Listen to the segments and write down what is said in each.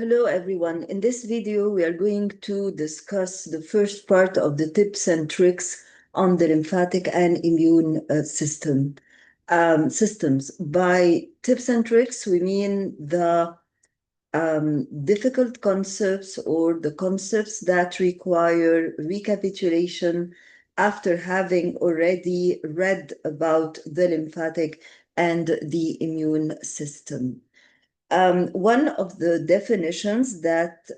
Hello everyone. In this video, we are going to discuss the first part of the tips and tricks on the lymphatic and immune systems. By tips and tricks, we mean the difficult concepts or the concepts that require recapitulation after having already read about the lymphatic and the immune system. One of the definitions that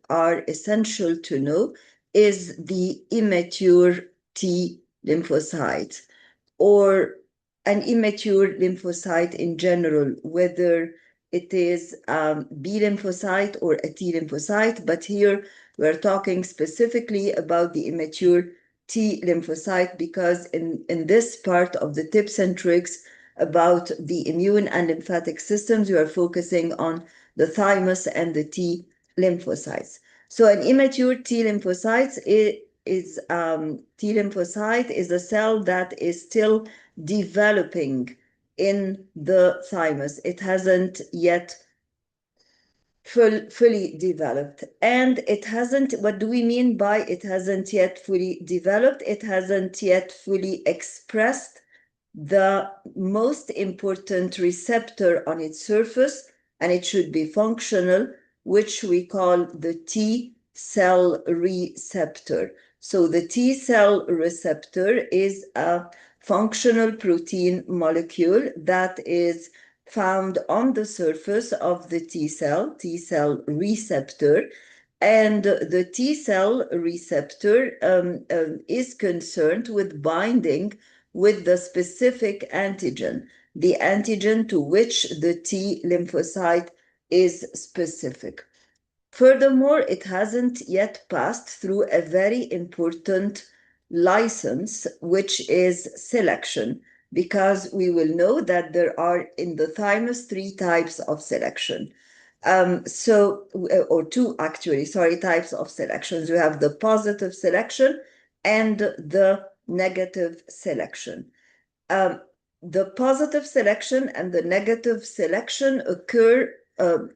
are essential to know is the immature T lymphocyte, or an immature lymphocyte in general, whether it is B lymphocyte or a T lymphocyte. But here we're talking specifically about the immature T lymphocyte because in this part of the tips and tricks about the immune and lymphatic systems, you are focusing on the thymus and the T lymphocytes. So an immature T lymphocyte is T lymphocyte is a cell that is still developing in the thymus. It hasn't yet fully developed. And it hasn't, what do we mean by it hasn't yet fully developed? It hasn't yet fully expressed the most important receptor on its surface, and it should be functional, which we call the T cell receptor. So the T cell receptor is a functional protein molecule that is found on the surface of the T cell receptor. And the T cell receptor is concerned with binding with the specific antigen, the antigen to which the T lymphocyte is specific. Furthermore, it hasn't yet passed through a very important license, which is selection, because we will know that there are in the thymus three types of selection. Or two actually, types of selections. We have the positive selection and the negative selection. The positive selection and the negative selection occur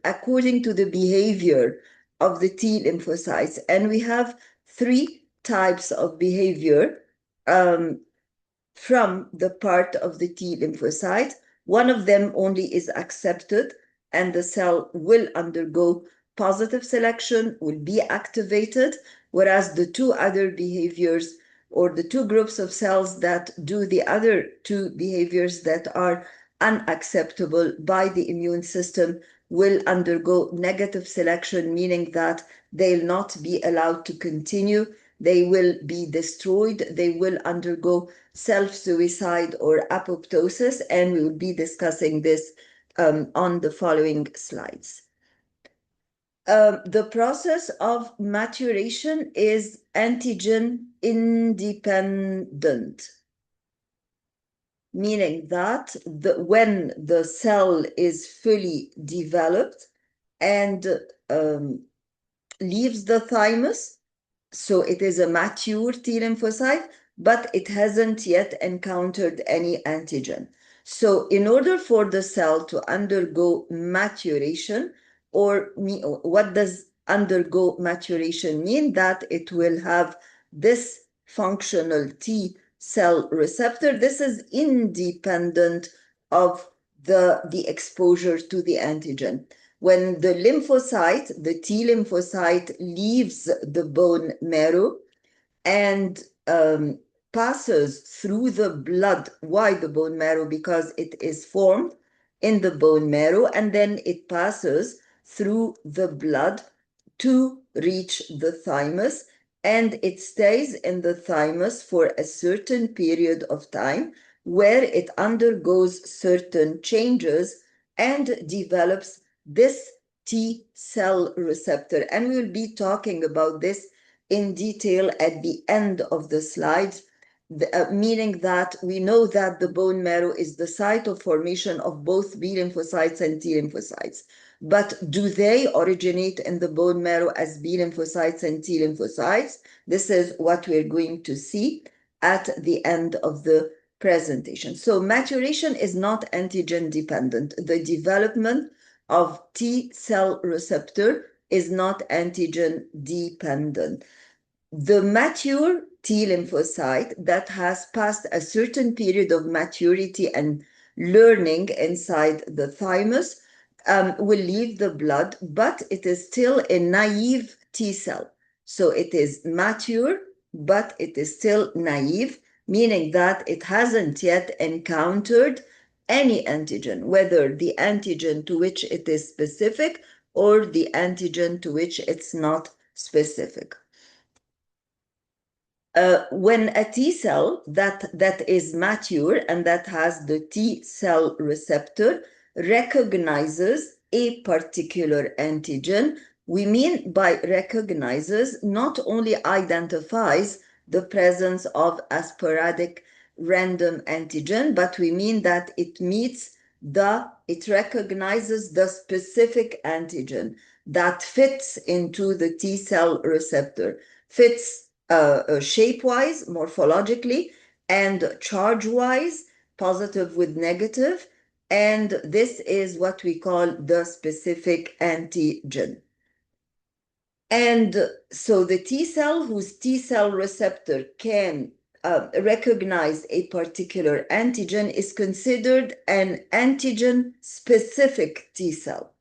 according to the behavior of the T lymphocytes. And we have three types of behavior from the part of the T lymphocyte. One of them only is accepted, and the cell will undergo positive selection, will be activated, whereas the two other behaviors or the two groups of cells that do the other two behaviors that are unacceptable by the immune system will undergo negative selection, meaning that they'll not be allowed to continue. They will be destroyed. They will undergo self-suicide or apoptosis, and we will be discussing this on the following slides. The process of maturation is antigen independent, meaning that when the cell is fully developed and leaves the thymus, so it is a mature T lymphocyte, but it hasn't yet encountered any antigen. So in order for the cell to undergo maturation, or what does undergo maturation mean? That it will have this functional T cell receptor. This is independent of the exposure to the antigen. When the lymphocyte, the T lymphocyte, leaves the bone marrow and passes through the blood. Why the bone marrow? Because it is formed in the bone marrow, and then it passes through the blood to reach the thymus, and it stays in the thymus for a certain period of time where it undergoes certain changes and develops this T cell receptor. And we will be talking about this in detail at the end of the slides, meaning that we know that the bone marrow is the site of formation of both B lymphocytes and T lymphocytes. But do they originate in the bone marrow as B lymphocytes and T lymphocytes? This is what we're going to see at the end of the presentation. So maturation is not antigen dependent. The development of T cell receptor is not antigen dependent. The mature T lymphocyte that has passed a certain period of maturity and learning inside the thymus will leave the blood, but it is still a naive T cell. So it is mature, but it is still naive, meaning that it hasn't yet encountered any antigen, whether the antigen to which it is specific or the antigen to which it's not specific. When a T cell that is mature and that has the T cell receptor recognizes a particular antigen, we mean by recognizes not only identifies the presence of a sporadic random antigen, but we mean that it recognizes the specific antigen that fits into the T cell receptor, fits shape-wise, morphologically, and charge-wise, positive with negative, and this is what we call the specific antigen. And so the T cell whose T cell receptor can recognize a particular antigen is considered an antigen-specific T cell.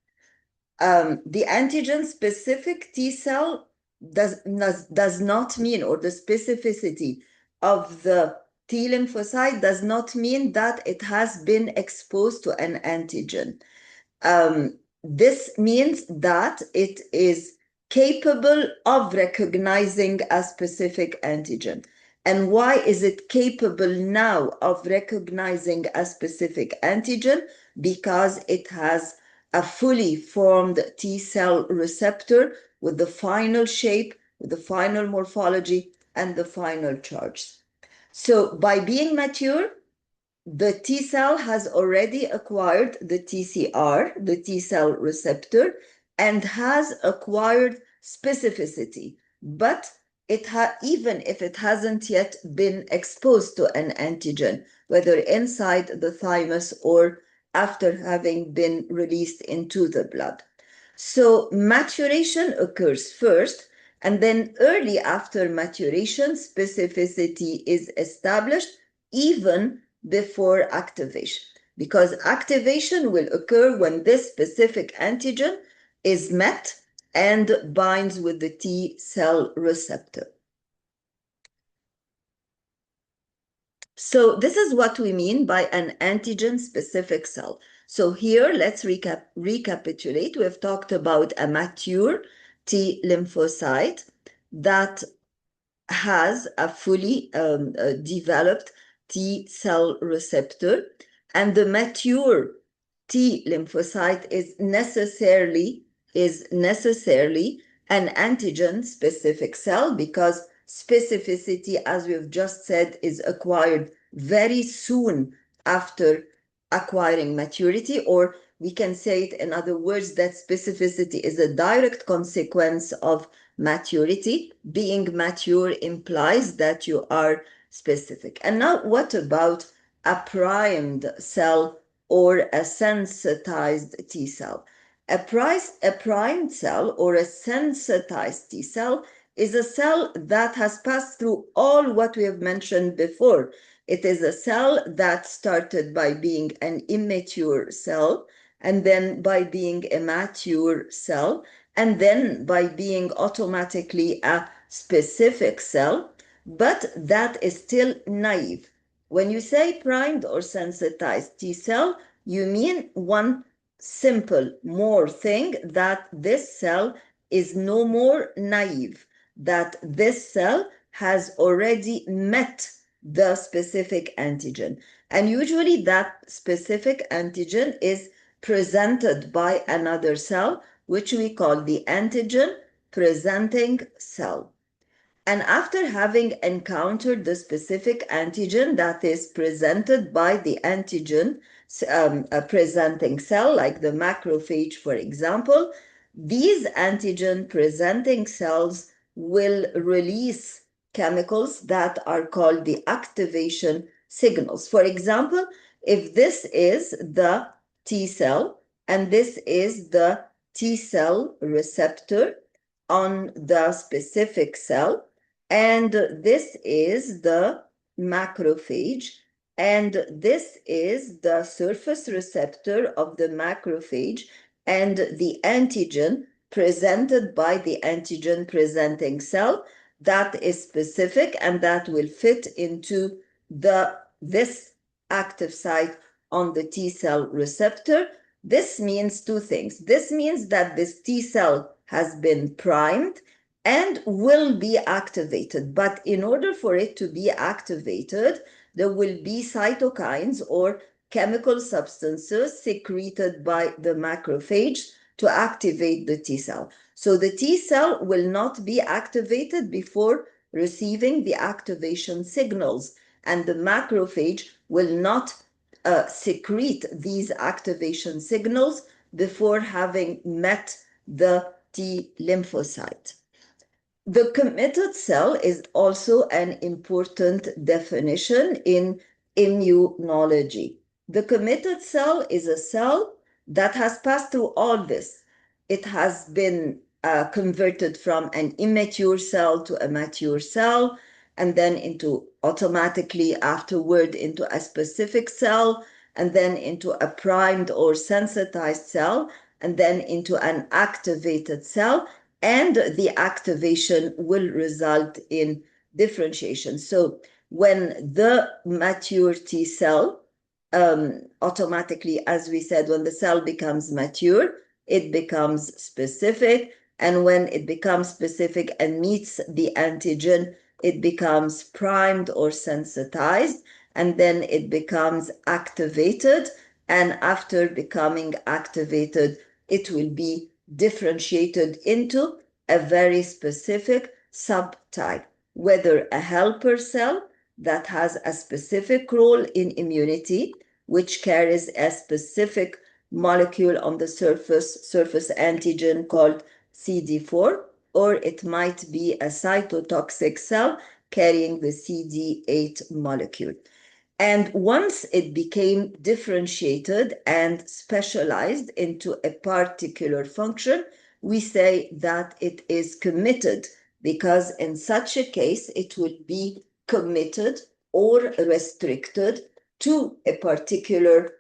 The antigen-specific T cell does not mean, or the specificity of the T lymphocyte does not mean that it has been exposed to an antigen. This means that it is capable of recognizing a specific antigen. And why is it capable now of recognizing a specific antigen? Because it has a fully formed T cell receptor with the final shape, with the final morphology, and the final charge. So by being mature, the T cell has already acquired the TCR, the T cell receptor, and has acquired specificity. But even if it hasn't yet been exposed to an antigen, whether inside the thymus or after having been released into the blood. So maturation occurs first, and then early after maturation, specificity is established even before activation, because activation will occur when this specific antigen is met and binds with the T cell receptor. So this is what we mean by an antigen-specific cell. So here, let's recapitulate. We've talked about a mature T lymphocyte that has a fully developed T cell receptor, and the mature T lymphocyte is necessarily an antigen-specific cell, because specificity, as we've just said, is acquired very soon after acquiring maturity, or we can say it in other words, that specificity is a direct consequence of maturity. Being mature implies that you are specific. And now, what about a primed cell or a sensitized T cell? A primed cell or a sensitized T cell is a cell that has passed through all what we have mentioned before. It is a cell that started by being an immature cell, and then by being a mature cell, and then by being automatically a specific cell, but that is still naive. When you say primed or sensitized T cell, you mean one simple more thing, that this cell is no more naive, that this cell has already met the specific antigen. And usually that specific antigen is presented by another cell, which we call the antigen presenting cell. And after having encountered the specific antigen that is presented by the antigen presenting cell, like the macrophage, for example, these antigen presenting cells will release chemicals that are called the activation signals. For example, if this is the T cell and this is the T cell receptor on the specific cell, and this is the macrophage, and this is the surface receptor of the macrophage and the antigen presented by the antigen presenting cell that is specific and that will fit into this active site on the T cell receptor. This means two things. This means that this T cell has been primed and will be activated. But in order for it to be activated, there will be cytokines or chemical substances secreted by the macrophage to activate the T cell. So the T cell will not be activated before receiving the activation signals, and the macrophage will not secrete these activation signals before having met the T lymphocyte. The committed cell is also an important definition in immunology. The committed cell is a cell that has passed through all this. It has been converted from an immature cell to a mature cell, and then into automatically afterward into a specific cell, and then into a primed or sensitized cell, and then into an activated cell, and the activation will result in differentiation. So when the mature T cell, automatically, as we said, when the cell becomes mature, it becomes specific. And when it becomes specific and meets the antigen, it becomes primed or sensitized, and then it becomes activated. And after becoming activated, it will be differentiated into a very specific subtype, whether a helper cell that has a specific role in immunity, which carries a specific molecule on the surface antigen called CD4, or it might be a cytotoxic cell carrying the CD8 molecule. And once it became differentiated and specialized into a particular function, we say that it is committed, because in such a case, it would be committed or restricted to a particular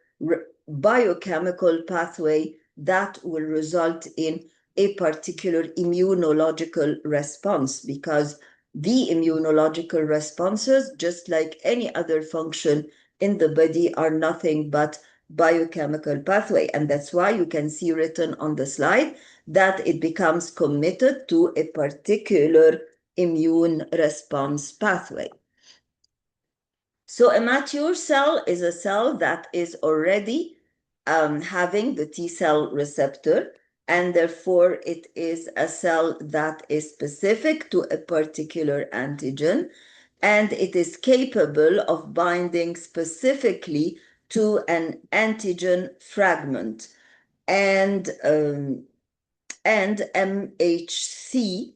biochemical pathway that will result in a particular immunological response, because the immunological responses, just like any other function in the body, are nothing but biochemical pathway. And that's why you can see written on the slide that it becomes committed to a particular immune response pathway. So a mature cell is a cell that is already having the T cell receptor, and therefore it is a cell that is specific to a particular antigen, and it is capable of binding specifically to an antigen fragment. And MHC.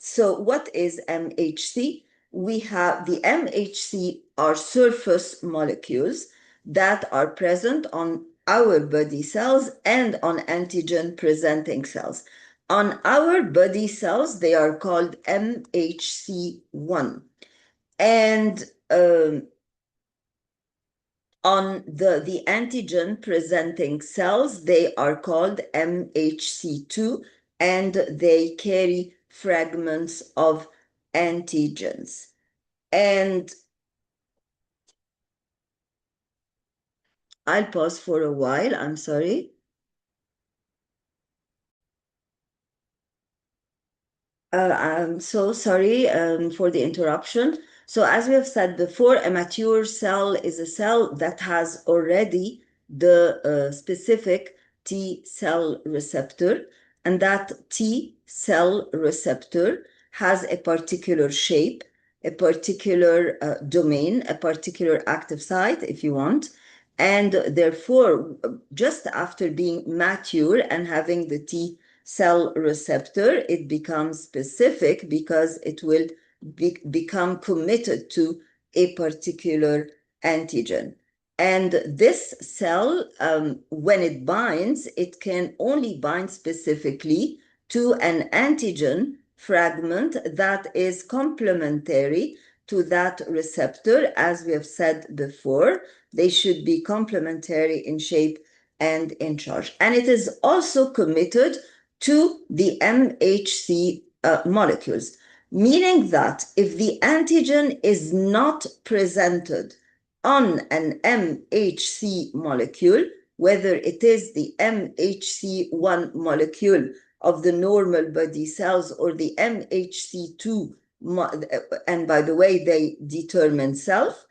So what is MHC? We have the MHC are surface molecules that are present on our body cells and on antigen presenting cells. On our body cells, they are called MHC1. And on the antigen presenting cells, they are called MHC2, and they carry fragments of antigens. And I'll pause for a while, I'm sorry. I'm so sorry for the interruption. So as we have said before, a mature cell is a cell that has already the specific T cell receptor, and that T cell receptor has a particular shape, a particular domain, a particular active site, if you want. And therefore, just after being mature and having the T cell receptor, it becomes specific because it will become committed to a particular antigen. And this cell, when it binds, it can only bind specifically to an antigen fragment that is complementary to that receptor. As we have said before, they should be complementary in shape and in charge. And it is also committed to the MHC molecules, meaning that if the antigen is not presented on an MHC molecule, whether it is the MHC1 molecule of the normal body cells or the MHC2, and by the way, they determine self,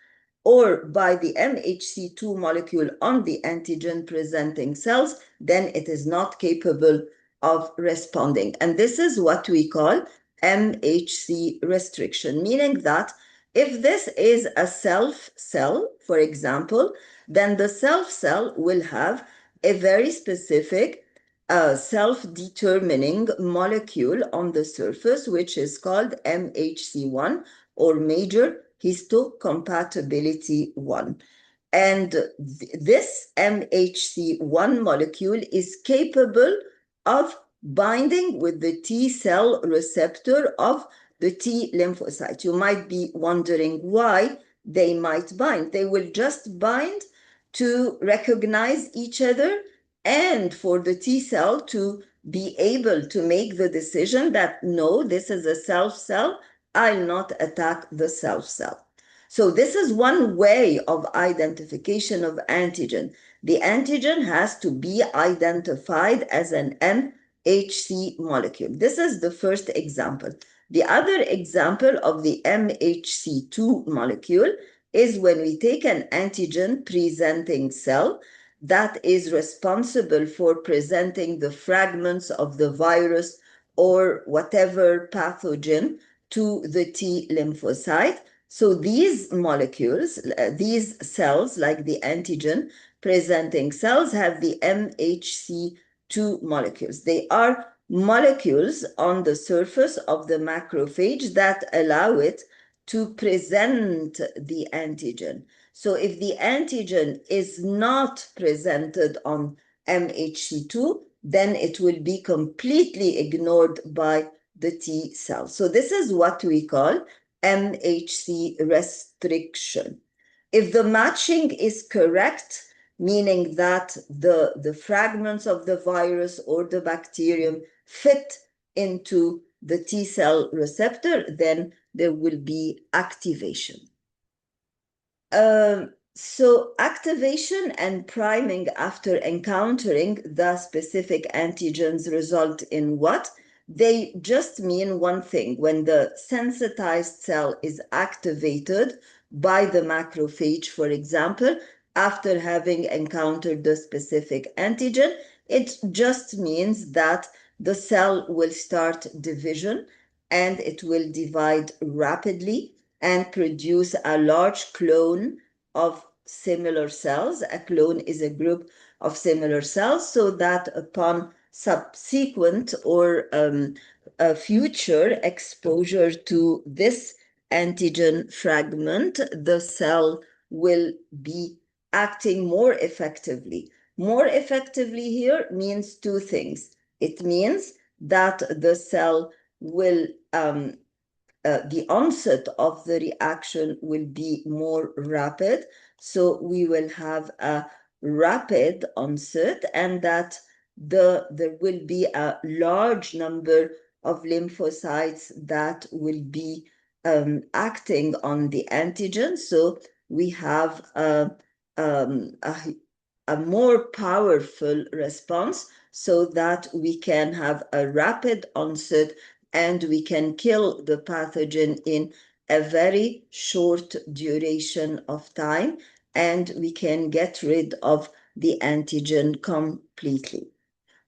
or by the MHC2 molecule on the antigen presenting cells, then it is not capable of responding. And this is what we call MHC restriction, meaning that if this is a self cell, for example, then the self cell will have a very specific self-determining molecule on the surface, which is called MHC1 or major histocompatibility 1. And this MHC1 molecule is capable of binding with the T cell receptor of the T lymphocyte. You might be wondering why they might bind. They will just bind to recognize each other and for the T cell to be able to make the decision that no, this is a self cell, I'll not attack the self cell. So this is one way of identification of antigen. The antigen has to be identified as an MHC molecule. This is the first example. The other example of the MHC2 molecule is when we take an antigen presenting cell that is responsible for presenting the fragments of the virus or whatever pathogen to the T lymphocyte. So these molecules, these cells, like the antigen presenting cells, have the MHC2 molecules. They are molecules on the surface of the macrophage that allow it to present the antigen. So if the antigen is not presented on MHC2, then it will be completely ignored by the T cell. So this is what we call MHC restriction. If the matching is correct, meaning that the fragments of the virus or the bacterium fit into the T cell receptor, then there will be activation. So activation and priming after encountering the specific antigens result in what? They just mean one thing. When the sensitized cell is activated by the macrophage, for example, after having encountered the specific antigen, it just means that the cell will start division and it will divide rapidly and produce a large clone of similar cells. A clone is a group of similar cells, so that upon subsequent or future exposure to this antigen fragment, the cell will be acting more effectively. More effectively here means two things. It means that the cell will the onset of the reaction will be more rapid. So we will have a rapid onset, and that there will be a large number of lymphocytes that will be acting on the antigen. So we have a more powerful response so that we can have a rapid onset and we can kill the pathogen in a very short duration of time, and we can get rid of the antigen completely.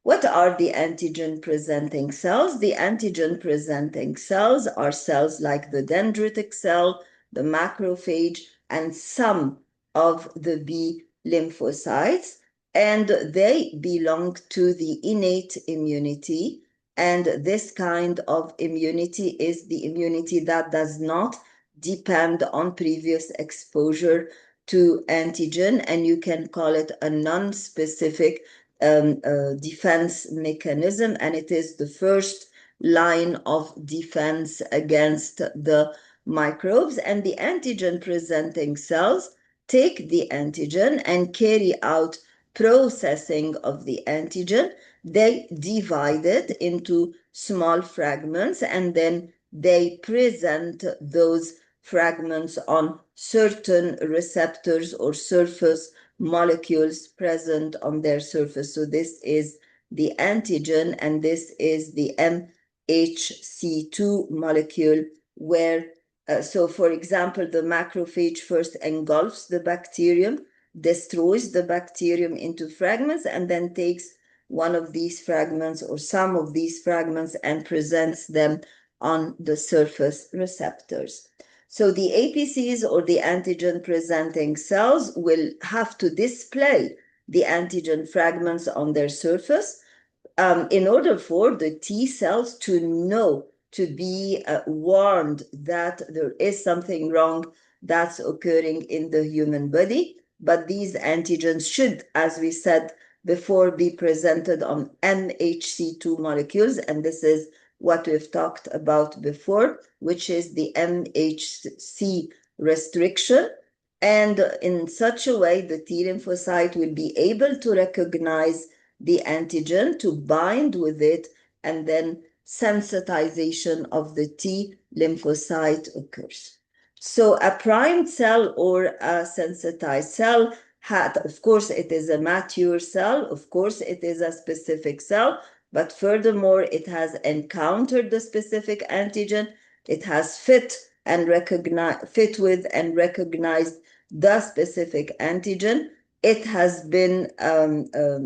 What are the antigen-presenting cells? The antigen-presenting cells are cells like the dendritic cell, the macrophage, and some of the B lymphocytes, and they belong to the innate immunity. And this kind of immunity is the immunity that does not depend on previous exposure to antigen, and you can call it a non-specific defense mechanism, and it is the first line of defense against the microbes. And the antigen presenting cells take the antigen and carry out processing of the antigen. They divide it into small fragments, and then they present those fragments on certain receptors or surface molecules present on their surface. So this is the antigen, and this is the MHC2 molecule, where so for example, the macrophage first engulfs the bacterium, destroys the bacterium into fragments, and then takes one of these fragments or some of these fragments and presents them on the surface receptors. So the APCs, or the antigen presenting cells, will have to display the antigen fragments on their surface in order for the T cells to know, to be warned that there is something wrong that's occurring in the human body. But these antigens should, as we said before, be presented on MHC2 molecules, and this is what we've talked about before, which is the MHC restriction. And in such a way, the T lymphocyte will be able to recognize the antigen, to bind with it, and then sensitization of the T lymphocyte occurs. So a primed cell or a sensitized cell had, of course, it is a mature cell, of course, it is a specific cell, but furthermore, it has encountered the specific antigen, it has fit with and recognized the specific antigen. It has been,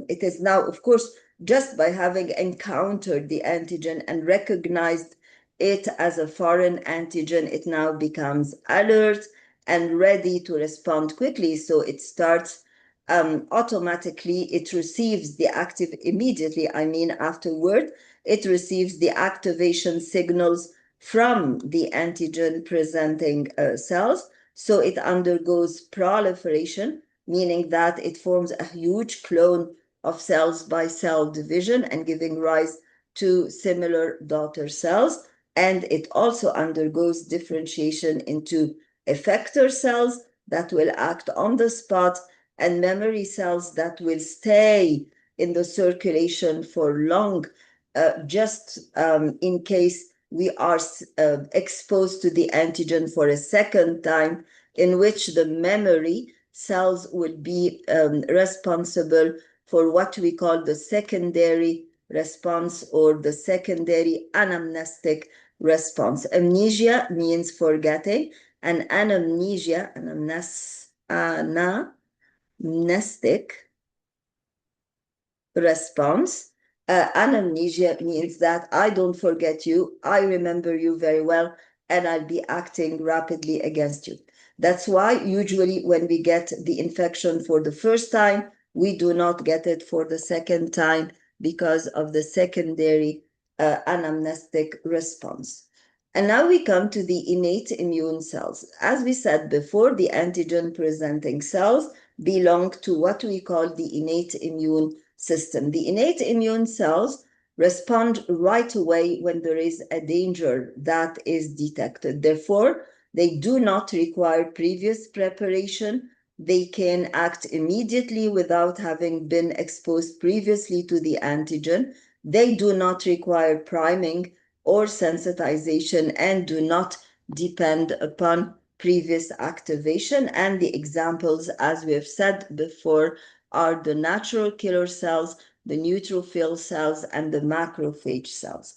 it is now, of course, just by having encountered the antigen and recognized it as a foreign antigen, it now becomes alert and ready to respond quickly. So it starts automatically, it receives the active immediately, I mean afterward, it receives the activation signals from the antigen presenting cells. So it undergoes proliferation, meaning that it forms a huge clone of cells by cell division and giving rise to similar daughter cells. And it also undergoes differentiation into effector cells that will act on the spot and memory cells that will stay in the circulation for long, just in case we are exposed to the antigen for a second time, in which the memory cells will be responsible for what we call the secondary response or the secondary anamnestic response. Amnesia means forgetting, and anamnesia, anamnestic response. Anamnesia means that I don't forget you, I remember you very well, and I'll be acting rapidly against you. That's why usually when we get the infection for the first time, we do not get it for the second time because of the secondary anamnestic response. And now we come to the innate immune cells. As we said before, the antigen presenting cells belong to what we call the innate immune system. The innate immune cells respond right away when there is a danger that is detected. Therefore, they do not require previous preparation. They can act immediately without having been exposed previously to the antigen. They do not require priming or sensitization and do not depend upon previous activation. And the examples, as we have said before, are the natural killer cells, the neutrophil cells, and the macrophage cells.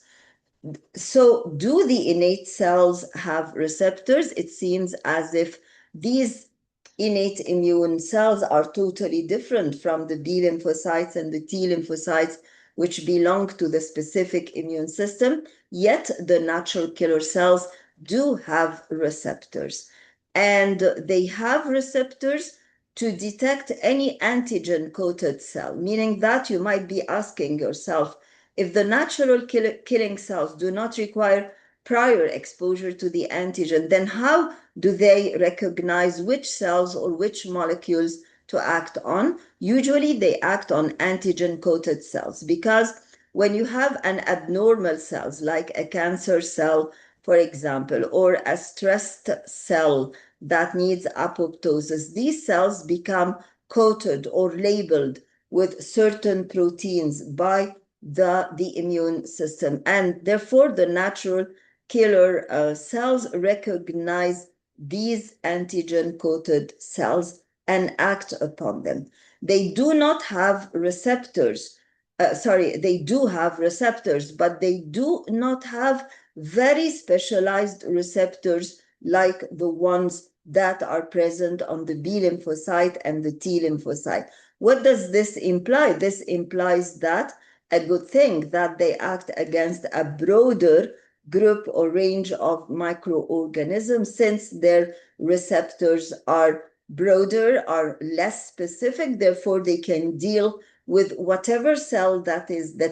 So do the innate cells have receptors? It seems as if these innate immune cells are totally different from the B lymphocytes and the T lymphocytes, which belong to the specific immune system, yet the natural killer cells do have receptors. And they have receptors to detect any antigen-coated cell, meaning that you might be asking yourself, if the natural killing cells do not require prior exposure to the antigen, then how do they recognize which cells or which molecules to act on? Usually they act on antigen-coated cells, because when you have an abnormal cells like a cancer cell, for example, or a stressed cell that needs apoptosis, these cells become coated or labeled with certain proteins by the immune system, and therefore the natural killer cells recognize these antigen-coated cells and act upon them. They do not have receptors. They do have receptors, but they do not have very specialized receptors like the ones that are present on the B lymphocyte and the T lymphocyte. What does this imply? This implies that a good thing that they act against a broader group or range of microorganisms, since their receptors are broader, are less specific, therefore they can deal with whatever cell that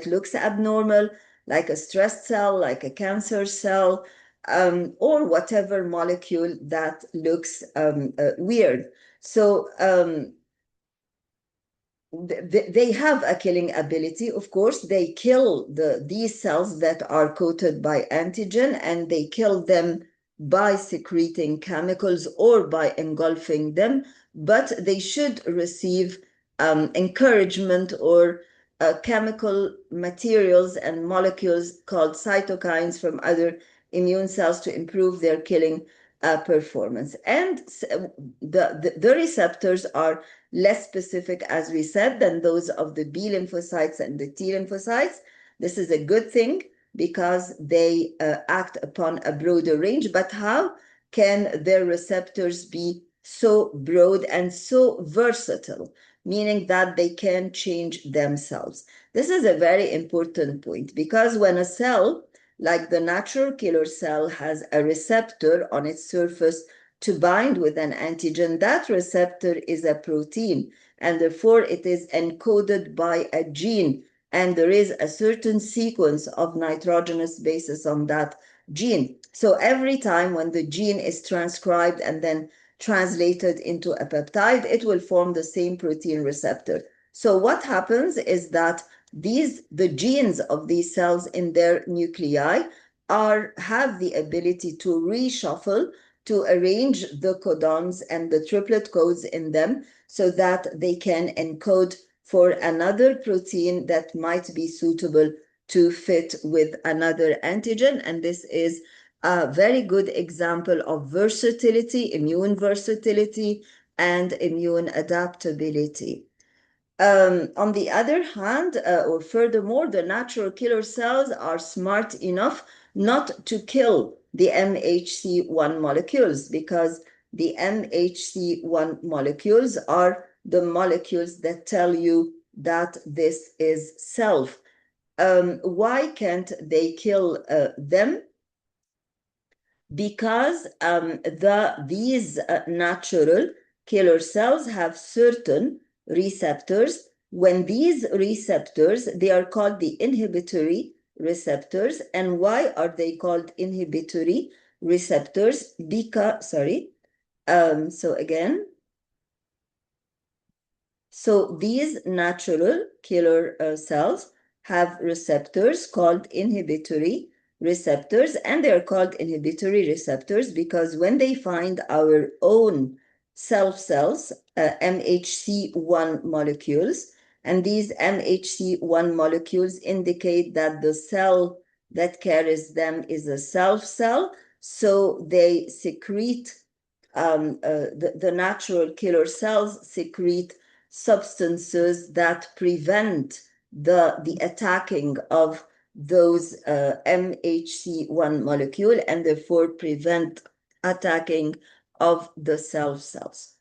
looks abnormal, like a stressed cell, like a cancer cell, or whatever molecule that looks weird. So they have a killing ability. Of course, they kill these cells that are coated by antigen, and they kill them by secreting chemicals or by engulfing them, but they should receive encouragement or chemical materials and molecules called cytokines from other immune cells to improve their killing performance. And the receptors are less specific, as we said, than those of the B lymphocytes and the T lymphocytes. This is a good thing because they act upon a broader range. But how can their receptors be so broad and so versatile, meaning that they can change themselves? This is a very important point, because when a cell, like the natural killer cell, has a receptor on its surface to bind with an antigen, that receptor is a protein, and therefore it is encoded by a gene, and there is a certain sequence of nitrogenous bases on that gene. So every time when the gene is transcribed and then translated into a peptide, it will form the same protein receptor. So what happens is that the genes of these cells in their nuclei have the ability to reshuffle, to arrange the codons and the triplet codes in them so that they can encode for another protein that might be suitable to fit with another antigen. And this is a very good example of versatility, immune versatility, and immune adaptability. On the other hand, or furthermore, the natural killer cells are smart enough not to kill the MHC1 molecules, because the MHC1 molecules are the molecules that tell you that this is self. Why can't they kill them? Because these natural killer cells have certain receptors. When these receptors, they are called the inhibitory receptors. And why are they called inhibitory receptors? Because, so these natural killer cells have receptors called inhibitory receptors, and they're called inhibitory receptors because when they find our own self cells, MHC1 molecules, and these MHC1 molecules indicate that the cell that carries them is a self cell, so they secrete, the natural killer cells secrete substances that prevent the attacking of those MHC1 molecule, and therefore prevent attacking of the self cells.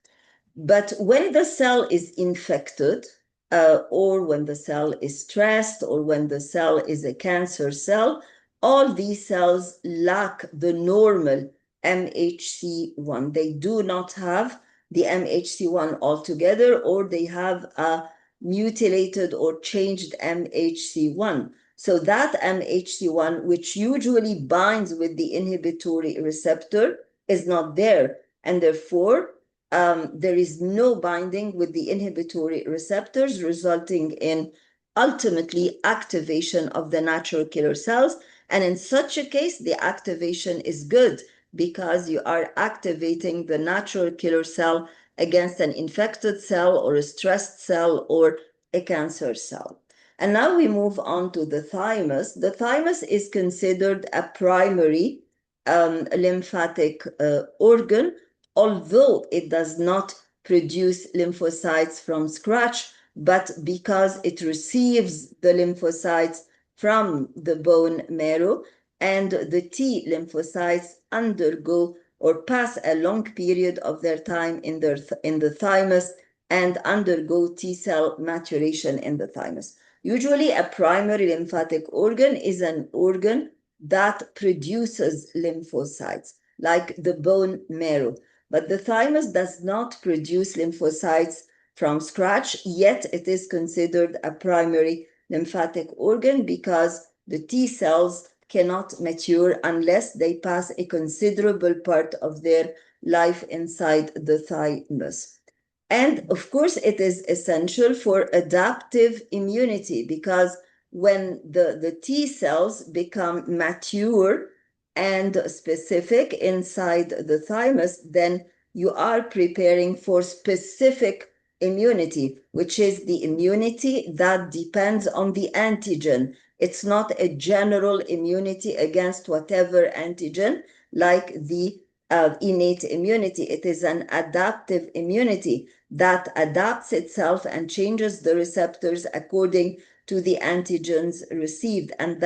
But when the cell is infected, or when the cell is stressed, or when the cell is a cancer cell, all these cells lack the normal MHC1. They do not have the MHC1 altogether, or they have a mutilated or changed MHC1. So that MHC1, which usually binds with the inhibitory receptor, is not there. And therefore, there is no binding with the inhibitory receptors, resulting in ultimately activation of the natural killer cells. And in such a case, the activation is good because you are activating the natural killer cell against an infected cell or a stressed cell or a cancer cell. And now we move on to the thymus. The thymus is considered a primary lymphatic organ, although it does not produce lymphocytes from scratch, but because it receives the lymphocytes from the bone marrow, and the T lymphocytes undergo or pass a long period of their time in the thymus and undergo T cell maturation in the thymus. Usually, a primary lymphatic organ is an organ that produces lymphocytes, like the bone marrow. But the thymus does not produce lymphocytes from scratch, yet it is considered a primary lymphatic organ because the T cells cannot mature unless they pass a considerable part of their life inside the thymus. And of course, it is essential for adaptive immunity because when the T cells become mature and specific inside the thymus, then you are preparing for specific immunity, which is the immunity that depends on the antigen. It's not a general immunity against whatever antigen like the innate immunity. It is an adaptive immunity that adapts itself and changes the receptors according to the antigens received, and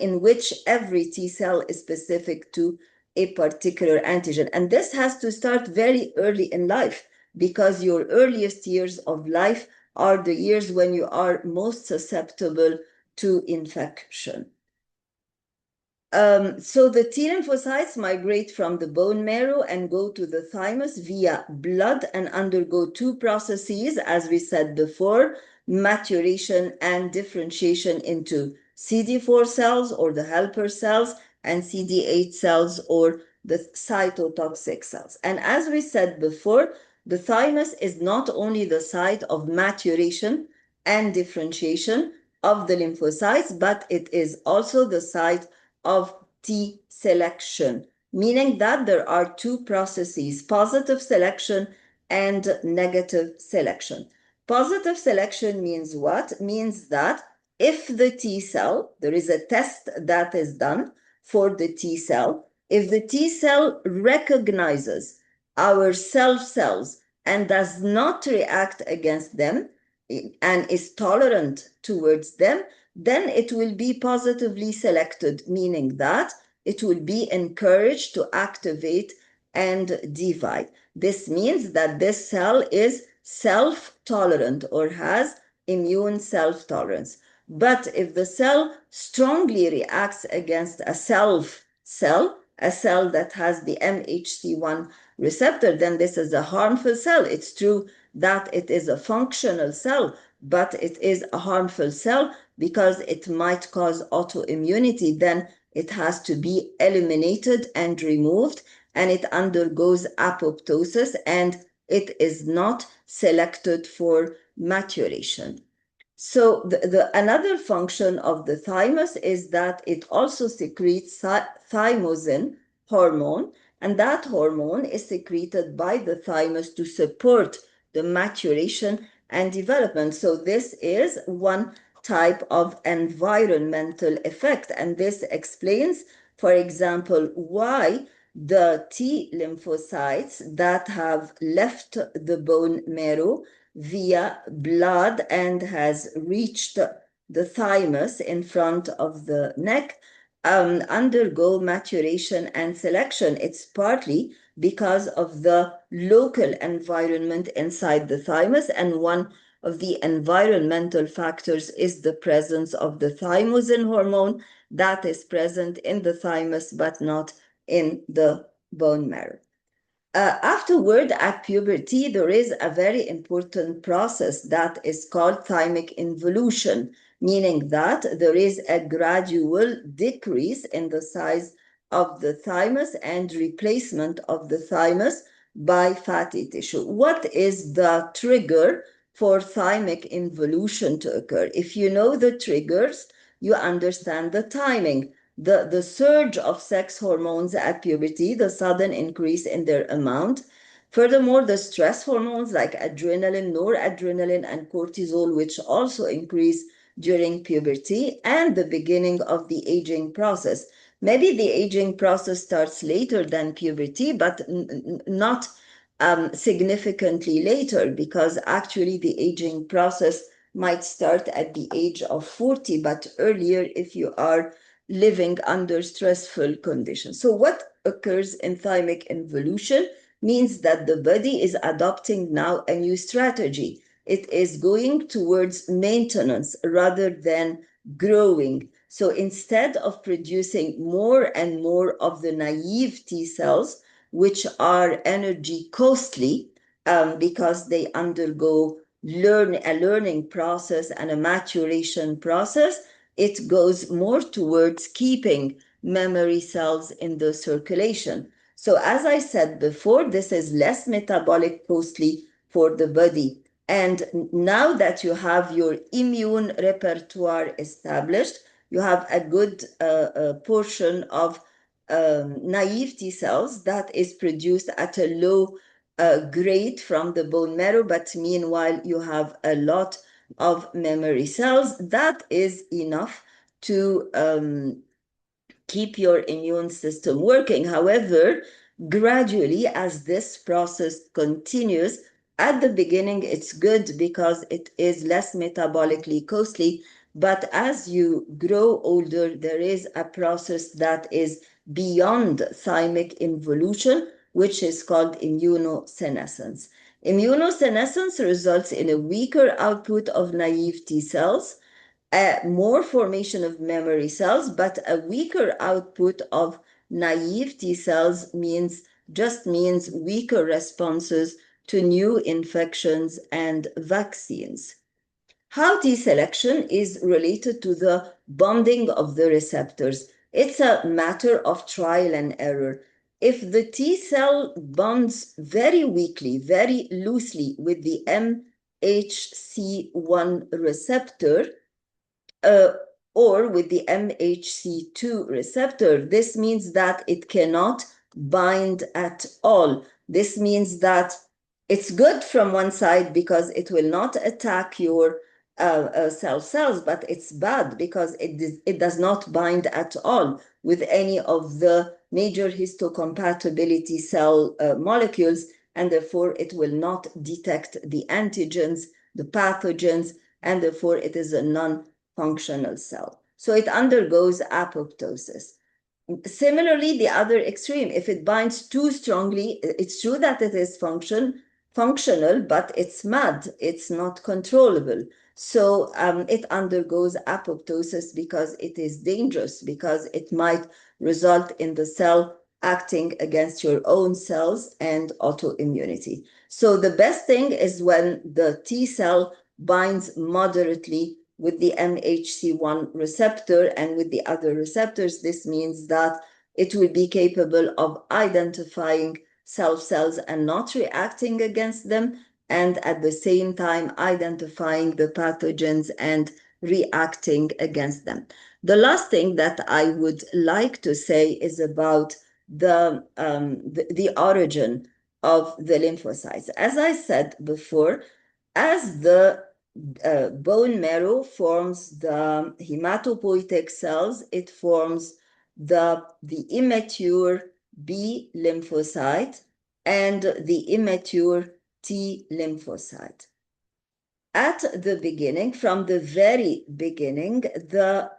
in which every T cell is specific to a particular antigen. And this has to start very early in life because your earliest years of life are the years when you are most susceptible to infection. So the T lymphocytes migrate from the bone marrow and go to the thymus via blood and undergo two processes, as we said before, maturation and differentiation into CD4 cells or the helper cells and CD8 cells or the cytotoxic cells. And as we said before, the thymus is not only the site of maturation and differentiation of the lymphocytes, but it is also the site of T selection, meaning that there are two processes, positive selection and negative selection. Positive selection means what? Means that if the T cell, there is a test that is done for the T cell, if the T cell recognizes our self cells and does not react against them and is tolerant towards them, then it will be positively selected, meaning that it will be encouraged to activate and divide. This means that this cell is self-tolerant or has immune self-tolerance. But if the cell strongly reacts against a self cell, a cell that has the MHC1 receptor, then this is a harmful cell. It's true that it is a functional cell, but it is a harmful cell because it might cause autoimmunity. Then it has to be eliminated and removed, and it undergoes apoptosis, and it is not selected for maturation. So another function of the thymus is that it also secretes thymosin hormone, and that hormone is secreted by the thymus to support the maturation and development. So this is one type of environmental effect, and this explains, for example, why the T lymphocytes that have left the bone marrow via blood and has reached the thymus in front of the neck undergo maturation and selection. It's partly because of the local environment inside the thymus, and one of the environmental factors is the presence of the thymosin hormone that is present in the thymus but not in the bone marrow. Afterward, at puberty, there is a very important process that is called thymic involution, meaning that there is a gradual decrease in the size of the thymus and replacement of the thymus by fatty tissue. What is the trigger for thymic involution to occur? If you know the triggers, you understand the timing. The surge of sex hormones at puberty, the sudden increase in their amount. Furthermore, the stress hormones like adrenaline, noradrenaline, and cortisol, which also increase during puberty, and the beginning of the aging process. Maybe the aging process starts later than puberty, but not significantly later, because actually the aging process might start at the age of 40, but earlier if you are living under stressful conditions. So what occurs in thymic involution means that the body is adopting now a new strategy. It is going towards maintenance rather than growing. So instead of producing more and more of the naive T cells, which are energy costly because they undergo a learning process and a maturation process, it goes more towards keeping memory cells in the circulation. So, as I said before, this is less metabolic costly for the body. And now that you have your immune repertoire established, you have a good portion of naive T cells that is produced at a low grade from the bone marrow, but meanwhile, you have a lot of memory cells. That is enough to keep your immune system working. However, gradually, as this process continues, at the beginning, it's good because it is less metabolically costly. But as you grow older, there is a process that is beyond thymic involution, which is called immunosenescence. Immunosenescence results in a weaker output of naive T cells, more formation of memory cells, but a weaker output of naive T cells means weaker responses to new infections and vaccines. How T selection is related to the bonding of the receptors. It's a matter of trial and error. If the T cell bonds very weakly, very loosely with the MHC1 receptor, uh, or with the MHC2 receptor, this means that it cannot bind at all. This means that it's good from one side because it will not attack your cells, but it's bad because it does not bind at all with any of the major histocompatibility cell molecules, and therefore it will not detect the antigens, the pathogens, and therefore it is a non-functional cell. So it undergoes apoptosis. Similarly, the other extreme, if it binds too strongly, it's true that it is functional, but it's mad, it's not controllable. So it undergoes apoptosis because it is dangerous, because it might result in the cell acting against your own cells and autoimmunity. So the best thing is when the T cell binds moderately with the MHC1 receptor and with the other receptors. This means that it will be capable of identifying cells and not reacting against them, and at the same time identifying the pathogens and reacting against them. The last thing that I would like to say is about the origin of the lymphocytes. As I said before, as the bone marrow forms the hematopoietic cells, it forms the immature B lymphocyte and the immature T lymphocyte. At the beginning, from the very beginning, the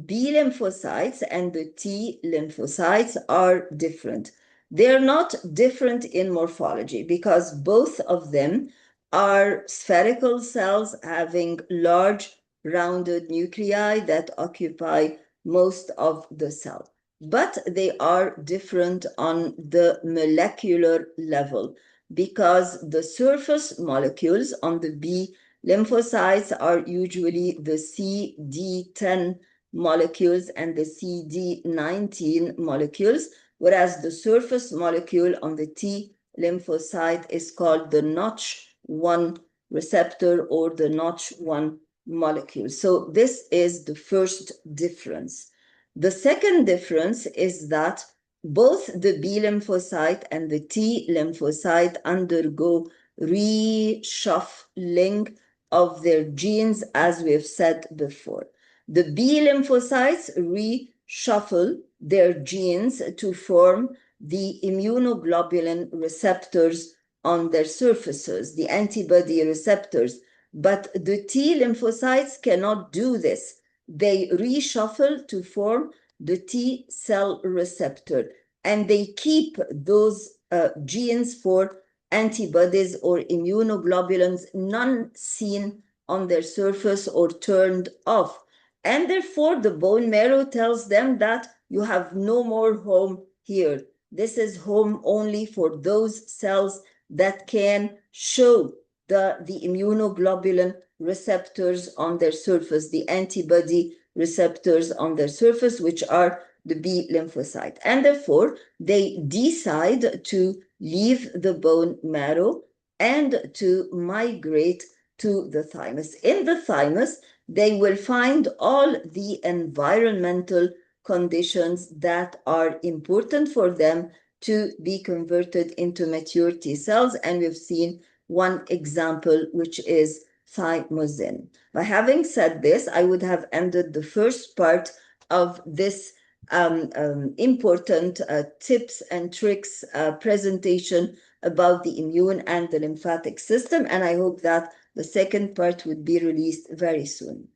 B lymphocytes and the T lymphocytes are different. They're not different in morphology because both of them are spherical cells having large rounded nuclei that occupy most of the cell. but they are different on the molecular level because the surface molecules on the B lymphocytes are usually the CD10 molecules and the CD19 molecules, whereas the surface molecule on the T lymphocyte is called the Notch1 receptor or the Notch1 molecule. So this is the first difference. The second difference is that both the B lymphocyte and the T lymphocyte undergo reshuffling of their genes, as we have said before. The B lymphocytes reshuffle their genes to form the immunoglobulin receptors on their surfaces, the antibody receptors. But the T lymphocytes cannot do this. They reshuffle to form the T cell receptor, and they keep those genes for antibodies or immunoglobulins, none seen on their surface or turned off. And therefore, the bone marrow tells them that you have no more home here. This is home only for those cells that can show the immunoglobulin receptors on their surface, the antibody receptors on their surface, which are the B lymphocyte. And therefore, they decide to leave the bone marrow and to migrate to the thymus. In the thymus, they will find all the environmental conditions that are important for them to be converted into mature T cells. And we've seen one example, which is thymosin. By having said this, I would have ended the first part of this important tips and tricks presentation about the immune and the lymphatic system. And I hope that the second part would be released very soon.